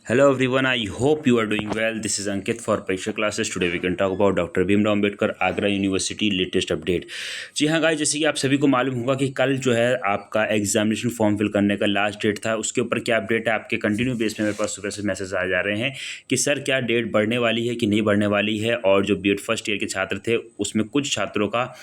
Hello everyone, I hope you are doing well. This is Ankit for Parisha classes. Today we can talk about doctor Bhimrao Ambedkar Agra university latest update. जी हाँ guys, जैसे कि आप सभी को मालूम होगा कि कल जो है आपका एग्जामिनेशन फॉर्म फिल करने का लास्ट डेट था। उसके ऊपर क्या अपडेट है आपके कंटिन्यू बेस पे मेरे पास सुबह से मैसेज आ जा रहे हैं कि सर क्या डेट बढ़ने वाली है कि नहीं बढ़ने वाली है। और जो बीएड फर्स्ट ईयर के छात्र थे उसमें कुछ छात्रों का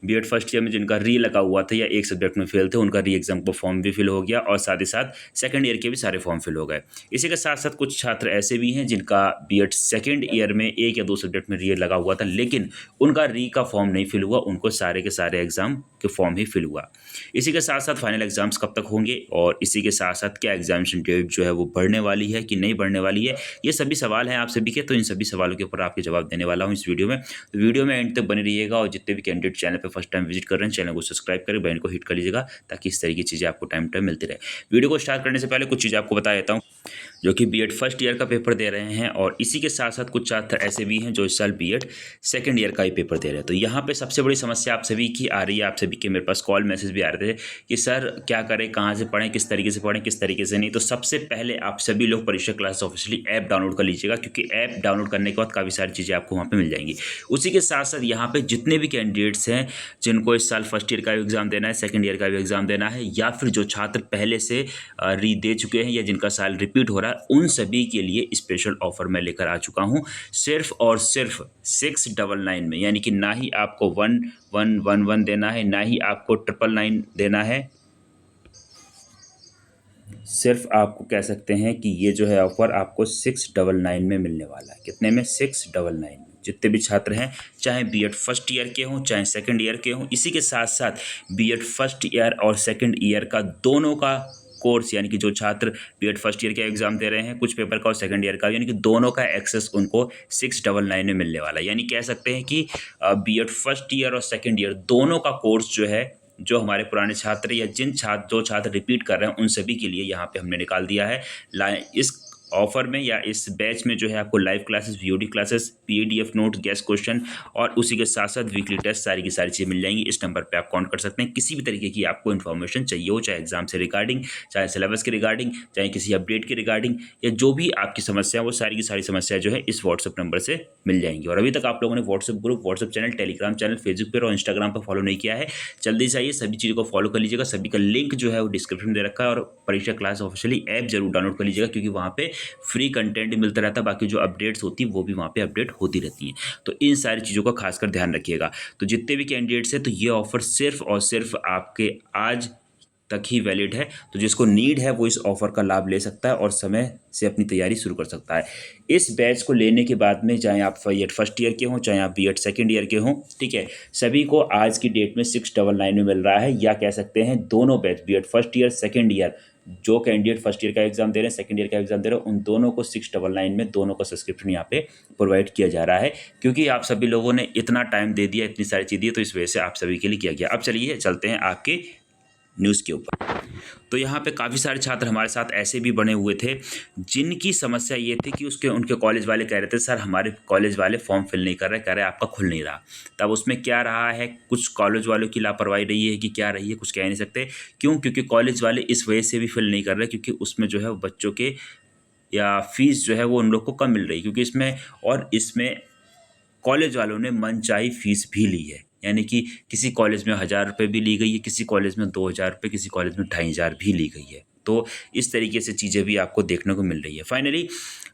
बीएड फर्स्ट ईयर में जिनका री लगा हुआ था या एक सब्जेक्ट में फेल थे उनका री एग्जाम का फॉर्म भी फिल हो गया और साथ ही साथ सेकंड ईयर के भी सारे फॉर्म फिल हो गए। इसी के साथ साथ कुछ छात्र ऐसे भी हैं जिनका बीएड सेकंड ईयर में एक या दो सब्जेक्ट में री लगा हुआ था लेकिन उनका री का फॉर्म नहीं फिल हुआ, उनको सारे के सारे एग्जाम के फॉर्म ही फिल हुआ। इसी के साथ साथ फाइनल एग्जाम्स कब तक होंगे और इसी के साथ साथ क्या एग्जामिनेशन डेट जो है वो बढ़ने वाली है कि नहीं बढ़ने वाली है, ये सभी सवाल हैं आप सभी के। तो इन सभी सवालों के ऊपर आपके जवाब देने वाला हूँ इस वीडियो में। तो वीडियो में एंड तक बने रहिएगा और जितने भी कैंडिडेट चैनल पर फर्स्ट टाइम विजिट कर रहे हैं चैनल को सब्सक्राइब करें, बेल को हिट कर लीजिएगा ताकि इस तरीके की चीज़ें आपको टाइम टाइम मिलती रहे। वीडियो को स्टार्ट करने से पहले कुछ चीज़ें आपको बता देता हूँ जो कि बीएड फर्स्ट ईयर का पेपर दे रहे हैं और इसी के साथ साथ कुछ छात्र ऐसे भी हैं जो इस साल बीएड सेकंड ईयर का ही पेपर दे रहे हैं। तो यहाँ पे सबसे बड़ी समस्या आप सभी की आ रही है, आप सभी के मेरे पास कॉल मैसेज भी आ रहे थे कि सर क्या करें, कहाँ से पढ़ें, किस तरीके से पढ़ें, किस तरीके से नहीं। तो सबसे पहले आप सभी लोग परीक्षा क्लास ऑफिशियली ऐप डाउनलोड कर लीजिएगा क्योंकि ऐप डाउनलोड करने के बाद काफ़ी सारी चीज़ें आपको वहाँ पर मिल जाएंगी। उसी के साथ साथ यहाँ पर जितने भी कैंडिडेट्स हैं जिनको इस साल फर्स्ट ईयर का भी एग्ज़ाम देना है, सेकंड ईयर का भी एग्ज़ाम देना है या फिर जो छात्र पहले से री दे चुके हैं या जिनका साल रिपीट हो रहा है, उन सभी के लिए स्पेशल ऑफर मैं लेकर आ चुका हूं सिर्फ और सिर्फ 699 में। यानी कि ना ही आपको 1111 देना है, ना ही आपको 999 देना है, सिर्फ आपको कह सकते हैं कि ये जो है ऑफर आपको 699 में मिलने वाला है। कितने में? 699 में। जितने भी छात्र हैं चाहे बीएड फर्स्ट ईयर के हों चाहे सेकंड ईयर के हों, इसी के साथ साथ बीएड फर्स्ट ईयर और सेकंड ईयर का दोनों का कोर्स, यानी कि जो छात्र बीएड फर्स्ट ईयर का एग्जाम दे रहे हैं कुछ पेपर का और सेकंड ईयर का, यानी कि दोनों का एक्सेस उनको 699 में मिलने वाला है। यानी कह सकते हैं कि बीएड फर्स्ट ईयर और सेकंड ईयर दोनों का कोर्स जो है, जो हमारे पुराने छात्र या जो छात्र रिपीट कर रहे हैं उन सभी के लिए यहाँ पे हमने निकाल दिया है। इस ऑफर में या इस बैच में जो है आपको live classes, VOD classes, PDF note, guest question और उसी के साथ साथ वीकली टेस्ट, सारी की सारी चीज़ें मिल जाएंगी। इस नंबर पे आप कॉन्ट कर सकते हैं किसी भी तरीके की आपको इन्फॉर्मेशन चाहिए हो, चाहे एग्जाम से रिगार्डिंग, चाहे सिलेबस के रिगार्डिंग, चाहे किसी अपडेट के रिगार्डिंग, या जो भी आपकी समस्या है वो सारी की सारी समस्या जो है इस व्हाट्सअप नंबर से मिल जाएंगी। और अभी तक आप लोगों ने WhatsApp group, WhatsApp channel, Telegram channel, Facebook पर और इंस्टाग्राम पर फॉलो नहीं किया है, जल्दी से आइए सभी चीज़ों को फॉलो कर लीजिएगा। सभी का लिंक जो है वो डिस्क्रिप्शन में दे रखा है और परीक्षा क्लास ऑफिशियली ऐप जरूर डाउनलोड कर लीजिएगा क्योंकि वहाँ पे फ्री कंटेंट मिलता रहता है, बाकी जो अपडेट्स होती है वो भी वहाँ पे अपडेट होती रहती हैं। तो इन सारी चीज़ों का खासकर ध्यान रखिएगा। तो जितने भी कैंडिडेट्स हैं तो ये ऑफर सिर्फ और सिर्फ आपके आज तक ही वैलिड है। तो जिसको नीड है वो इस ऑफर का लाभ ले सकता है और समय से अपनी तैयारी शुरू कर सकता है। इस बैच को लेने के बाद में चाहे आप बीएड फर्स्ट ईयर के हों चाहे आप बीएड सेकंड ईयर के हों, ठीक है, सभी को आज की डेट में 699 में मिल रहा है। या कह सकते हैं दोनों batch, BEd first year second year, जो कैंडिडेट फर्स्ट ईयर का एग्जाम दे रहे हैं, सेकंड ईयर का एग्जाम दे रहे हैं, उन दोनों को 699 में दोनों का सब्सक्रिप्शन यहाँ पे प्रोवाइड किया जा रहा है क्योंकि आप सभी लोगों ने इतना टाइम दे दिया, इतनी सारी चीज़ दी, तो इस वजह से आप सभी के लिए किया गया। अब चलिए चलते हैं आपके न्यूज़ के ऊपर। तो यहाँ पे काफ़ी सारे छात्र हमारे साथ ऐसे भी बने हुए थे जिनकी समस्या ये थी कि उनके कॉलेज वाले कह रहे थे सर हमारे कॉलेज वाले फॉर्म फिल नहीं कर रहे, कह रहे आपका खुल नहीं रहा। तब उसमें क्या रहा है, कुछ कॉलेज वालों की लापरवाही रही है कि क्या रही है, कुछ कह नहीं सकते। क्यों? क्योंकि कॉलेज वाले इस वजह से भी फिल नहीं कर रहे क्योंकि उसमें जो है बच्चों के या फीस जो है वो उन लोग को कम मिल रही क्योंकि इसमें कॉलेज वालों ने मनचाही फीस भी ली है। यानी कि किसी कॉलेज में 1000 रुपये भी ली गई है, किसी कॉलेज में 2000 रुपये, किसी कॉलेज में 2500 भी ली गई है। तो इस तरीके से चीज़ें भी आपको देखने को मिल रही है। फाइनली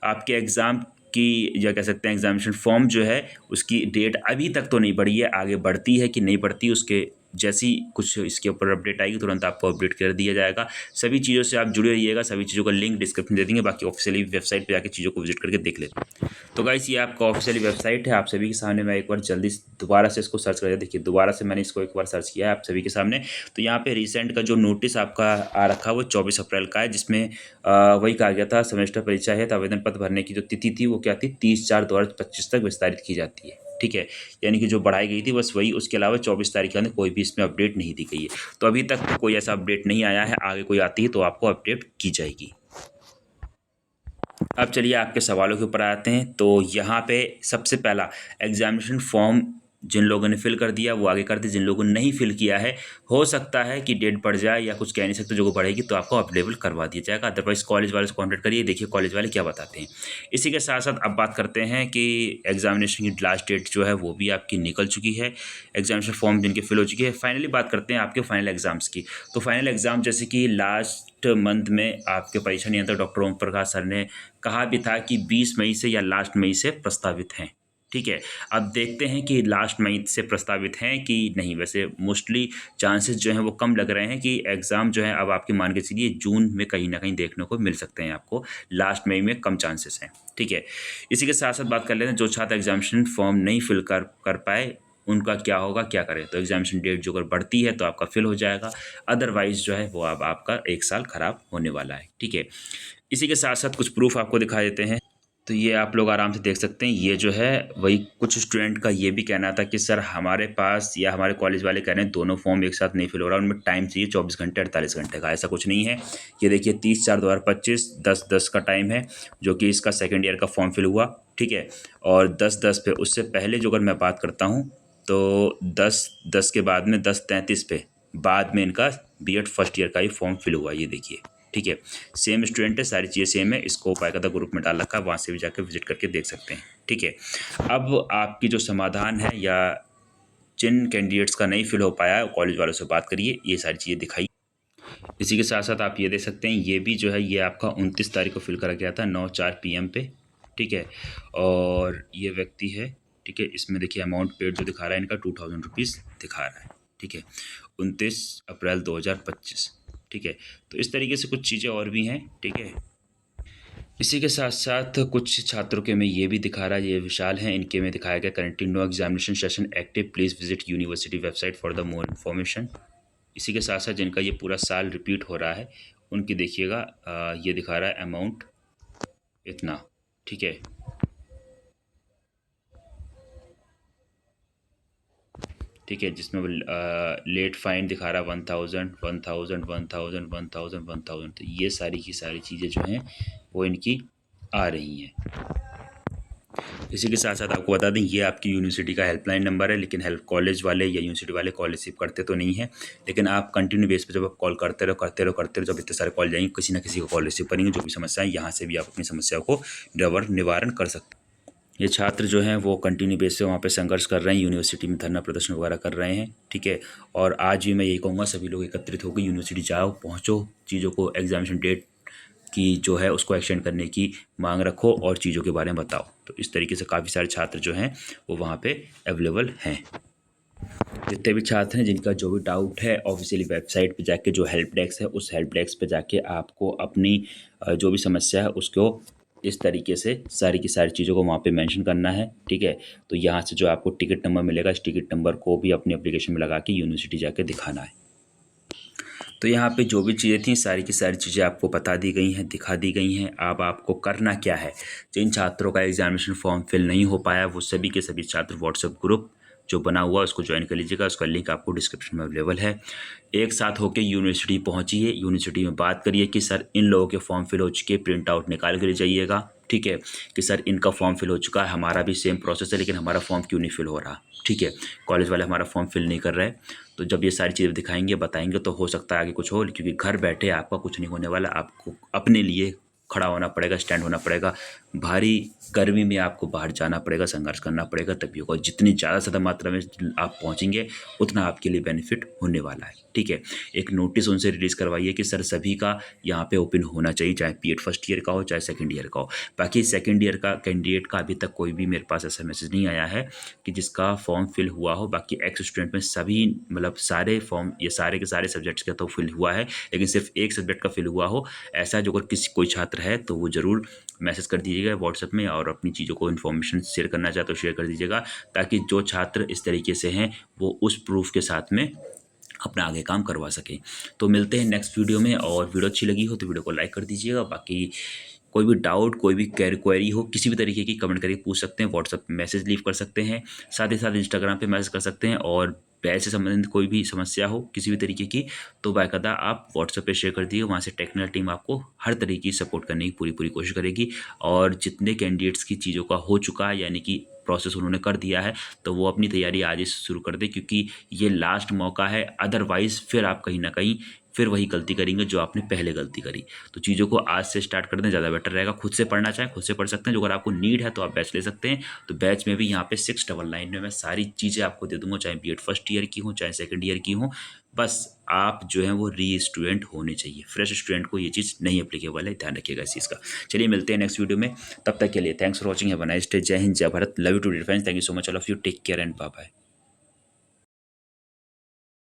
आपके एग्ज़ाम की, या कह सकते हैं एग्जामिनेशन फॉर्म जो है उसकी डेट अभी तक तो नहीं बढ़ी है, आगे बढ़ती है कि नहीं बढ़ती उसके जैसी कुछ इसके ऊपर अपडेट आएगी तुरंत आपको अपडेट कर दिया जाएगा। सभी चीज़ों से आप जुड़े रहिएगा, सभी चीज़ों का लिंक डिस्क्रिप्शन दे देंगे, बाकी ऑफिशियली वेबसाइट पे जाकर चीज़ों को विजिट करके देख लेते हैं। तो गाइस ये आपका ऑफिशियली वेबसाइट है, आप सभी के सामने मैं एक बार जल्दी दोबारा से इसको सर्च कर देखिए, दोबारा से मैंने इसको एक बार सर्च किया है आप सभी के सामने। तो यहाँ पे रिसेंट का जो नोटिस आपका आ रखा है वो 24 अप्रैल का है, जिसमें वही कहा गया था सेमेस्टर परीक्षा है तो आवेदन पत्र भरने की जो तिथि थी वो क्या थी, 30/4/2025 तक विस्तारित की जाती है। ठीक है, यानी कि जो बढ़ाई गई थी बस वही, उसके अलावा 24 तारीख के अंदर कोई भी इसमें अपडेट नहीं दी गई है। तो अभी तक तो कोई ऐसा अपडेट नहीं आया है, आगे कोई आती है तो आपको अपडेट की जाएगी। अब चलिए आपके सवालों के ऊपर आते हैं। तो यहाँ पे सबसे पहला एग्जामिनेशन फॉर्म जिन लोगों ने फिल कर दिया वो आगे कर दे, जिन लोगों ने नहीं फिल किया है हो सकता है कि डेट बढ़ जाए या कुछ कह नहीं सकते, जो को बढ़ेगी तो आपको अवेलेबल करवा दिया जाएगा। अदरवाइज कॉलेज वाले से कॉन्टैक्ट करिए, देखिए कॉलेज वाले क्या बताते हैं। इसी के साथ साथ अब बात करते हैं कि एग्जामिनेशन की लास्ट डेट जो है वो भी आपकी निकल चुकी है, एग्जामिनेशन फॉर्म जिनके फिल हो चुकी है। फाइनली बात करते हैं आपके फाइनल एग्जाम्स की। तो फाइनल एग्जाम जैसे कि लास्ट मंथ में आपके परीक्षा नियंत्रक डॉक्टर ओम प्रकाश सर ने कहा भी था कि 20 मई से या लास्ट मई से प्रस्तावित हैं। ठीक है, अब देखते हैं कि लास्ट मई से प्रस्तावित हैं कि नहीं। वैसे मोस्टली चांसेस जो हैं वो कम लग रहे हैं कि एग्ज़ाम जो है अब आपके मान के चलिए जून में कहीं ना कहीं देखने को मिल सकते हैं आपको, लास्ट मई में कम चांसेस हैं। ठीक है, इसी के साथ साथ बात कर लेते हैं जो छात्र एग्जामिनेशन फॉर्म नहीं फिल कर पाए उनका क्या होगा, क्या करें। तो एग्जामिनेशन डेट जो अगर बढ़ती है तो आपका फिल हो जाएगा, अदरवाइज जो है वो अब आपका एक साल खराब होने वाला है। ठीक है, इसी के साथ साथ कुछ प्रूफ आपको दिखा देते हैं। तो ये आप लोग आराम से देख सकते हैं, ये जो है वही कुछ स्टूडेंट का ये भी कहना था कि सर हमारे पास या हमारे कॉलेज वाले कह रहे हैं दोनों फॉर्म एक साथ नहीं फिल हो रहा, उनमें टाइम चाहिए 24 घंटे 48 घंटे का। ऐसा कुछ नहीं है। ये देखिए 30/4/2025 10:10 का टाइम है, जो कि इसका सेकेंड ईयर का फॉर्म फिल हुआ। ठीक है, और 10:10 पे, उससे पहले जो अगर मैं बात करता हूँ तो 10:10 के बाद में 10:33 पे बाद में इनका बीएड फर्स्ट ईयर का ही फॉर्म फिल हुआ। ये देखिए, ठीक है, सेम स्टूडेंट है, सारी चीज़ें सेम है। इसको उपायकता ग्रुप में डाल रखा है, वहाँ से भी जाकर विजिट करके देख सकते हैं। ठीक है, अब आपकी जो समाधान है या जिन कैंडिडेट्स का नहीं फिल हो पाया है कॉलेज वालों से बात करिए, ये सारी चीज़ें दिखाई। इसी के साथ साथ आप ये देख सकते हैं, ये भी जो है ये आपका 29 तारीख को फिल करा गया था 9:04 PM पे। ठीक है, और ये व्यक्ति है। ठीक है, इसमें देखिए अमाउंट पेड जो दिखा रहा है इनका 2000 रुपीज़ दिखा रहा है। ठीक है, 29 अप्रैल 2025। ठीक है, तो इस तरीके से कुछ चीज़ें और भी हैं। ठीक है, इसी के साथ साथ कुछ छात्रों के में ये भी दिखा रहा है, ये विशाल हैं, इनके में दिखाया गया currently no examination session active, please visit university website for the more information. इसी के साथ साथ जिनका ये पूरा साल रिपीट हो रहा है उनकी देखिएगा, ये दिखा रहा है अमाउंट इतना। ठीक है, ठीक है, जिसमें लेट फाइन दिखा रहा है 1000 1000 1000 1000 1000। तो ये सारी की सारी चीज़ें जो हैं वो इनकी आ रही हैं। इसी के साथ साथ आपको बता दें, ये आपकी यूनिवर्सिटी का हेल्पलाइन नंबर है, लेकिन हेल्प कॉलेज वाले या यूनिवर्सिटी वाले कॉल रिसीव करते तो नहीं है। लेकिन आप कंटिन्यू बेस पे जब आप कॉल करते रहो, जब इतने सारे कॉल जाएंगे किसी ना किसी को कॉल रिसीव करेंगे। जो भी समस्या है यहाँ से भी आप अपनी समस्याओं को निवारण कर सकते हैं। ये छात्र जो हैं वो कंटिन्यू बेस पे वहाँ पे संघर्ष कर रहे हैं, यूनिवर्सिटी में धरना प्रदर्शन वगैरह कर रहे हैं। ठीक है, और आज भी मैं यही कहूँगा सभी लोग एकत्रित होकर यूनिवर्सिटी जाओ, पहुँचो, चीज़ों को एग्जामिनेशन डेट की जो है उसको एक्सटेंड करने की मांग रखो और चीज़ों के बारे में बताओ। तो इस तरीके से काफ़ी सारे छात्र जो हैं वो वहाँ पे अवेलेबल हैं। जितने भी छात्र हैं जिनका जो भी डाउट है ऑफिशियली वेबसाइट पे जाके जो हेल्प डेस्क है उस हेल्प डेस्क पे जाके आपको अपनी जो भी समस्या है उसको इस तरीके से सारी की सारी चीज़ों को वहाँ पे मेंशन करना है। ठीक है, तो यहाँ से जो आपको टिकट नंबर मिलेगा, इस टिकट नंबर को भी अपनी एप्लीकेशन में लगा के यूनिवर्सिटी जाके दिखाना है। तो यहाँ पे जो भी चीज़ें थी सारी की सारी चीज़ें आपको बता दी गई हैं, दिखा दी गई हैं। अब आपको करना क्या है, जिन छात्रों का एग्जामिनेशन फॉर्म फिल नहीं हो पाया वो सभी के सभी छात्र व्हाट्सएप ग्रुप जो बना हुआ उसको ज्वाइन कर लीजिएगा। उसका लिंक आपको डिस्क्रिप्शन में अवेलेबल है। एक साथ होकर यूनिवर्सिटी पहुँचिए, यूनिवर्सिटी में बात करिए कि सर इन लोगों के फॉर्म फिल हो चुके, प्रिंट आउट निकाल कर ले जाइएगा। ठीक है, कि सर इनका फॉर्म फिल हो चुका है, हमारा भी सेम प्रोसेस है लेकिन हमारा फॉर्म क्यों नहीं फिल हो रहा। ठीक है, कॉलेज वाले हमारा फॉर्म फिल नहीं कर रहे। तो जब ये सारी चीज़ें दिखाएंगे बताएंगे तो हो सकता है आगे कुछ हो, क्योंकि घर बैठे आपका कुछ नहीं होने वाला। आपको अपने लिए खड़ा होना पड़ेगा, स्टैंड होना पड़ेगा। भारी गर्मी में आपको बाहर जाना पड़ेगा, संघर्ष करना पड़ेगा, तभी होगा। जितनी ज़्यादा मात्रा में आप पहुँचेंगे उतना आपके लिए बेनिफिट होने वाला है। ठीक है, एक नोटिस उनसे रिलीज़ करवाइए कि सर सभी का यहाँ पे ओपन होना चाहिए, चाहे बीएड फर्स्ट ईयर का हो चाहे सेकंड ईयर का हो। बाकी सेकंड ईयर का कैंडिडेट का अभी तक कोई भी मेरे पास ऐसा मैसेज नहीं आया है कि जिसका फॉर्म फिल हुआ हो। बाकी एक्स स्टूडेंट में सभी मतलब सारे फॉर्म ये सारे के सारे सब्जेक्ट्स का तो फिल हुआ है, लेकिन सिर्फ एक सब्जेक्ट का फिल हुआ हो ऐसा जो अगर किसी कोई छात्र है तो वो ज़रूर मैसेज कर दीजिएगा व्हाट्सएप में, और अपनी चीज़ों को इन्फॉर्मेशन शेयर करना चाहते हो शेयर कर दीजिएगा, ताकि जो छात्र इस तरीके से हैं वो उस प्रूफ के साथ में अपना आगे काम करवा सकें। तो मिलते हैं नेक्स्ट वीडियो में, और वीडियो अच्छी लगी हो तो वीडियो को लाइक कर दीजिएगा। बाकी कोई भी डाउट कोई भी क्वेरी हो किसी भी तरीके की कमेंट करके पूछ सकते हैं, व्हाट्सएप पे मैसेज लीव कर सकते हैं, साथ ही साथ इंस्टाग्राम पे मैसेज कर सकते हैं, और बैच से संबंधित कोई भी समस्या हो किसी भी तरीके की तो बाकायदा आप व्हाट्सएप पे शेयर कर दिए, वहाँ से टेक्निकल टीम आपको हर तरीके की सपोर्ट करने की पूरी कोशिश करेगी। और जितने कैंडिडेट्स की चीज़ों का हो चुका है यानी कि प्रोसेस उन्होंने कर दिया है तो वो अपनी तैयारी आज ही से शुरू कर दें, क्योंकि ये लास्ट मौका है। अदरवाइज़ फिर आप कहीं ना कहीं फिर वही गलती करेंगे जो आपने पहले गलती करी। तो चीज़ों को आज से स्टार्ट कर दें, ज़्यादा बेटर रहेगा। खुद से पढ़ना चाहें खुद से पढ़ सकते हैं, जो अगर आपको नीड है तो आप बैच ले सकते हैं। तो बैच में भी यहाँ पे 699 में मैं सारी चीज़ें आपको दे दूंगा, चाहे बीएड फर्स्ट ईयर की हो चाहे सेकंड ईयर की हो। बस आप जो है वो री स्टूडेंट होने चाहिए, फ्रेश स्टूडेंट को ये चीज़ नहीं अप्लीकेबल है, ध्यान रखिएगा इस चीज़ का। चलिए मिलते हैं नेक्स्ट वीडियो में, तब तक के लिए thanks for watching, have a nice day, जय हिंद जय Bharat, love you to defence, thank you so much all of you, take care and bye bye.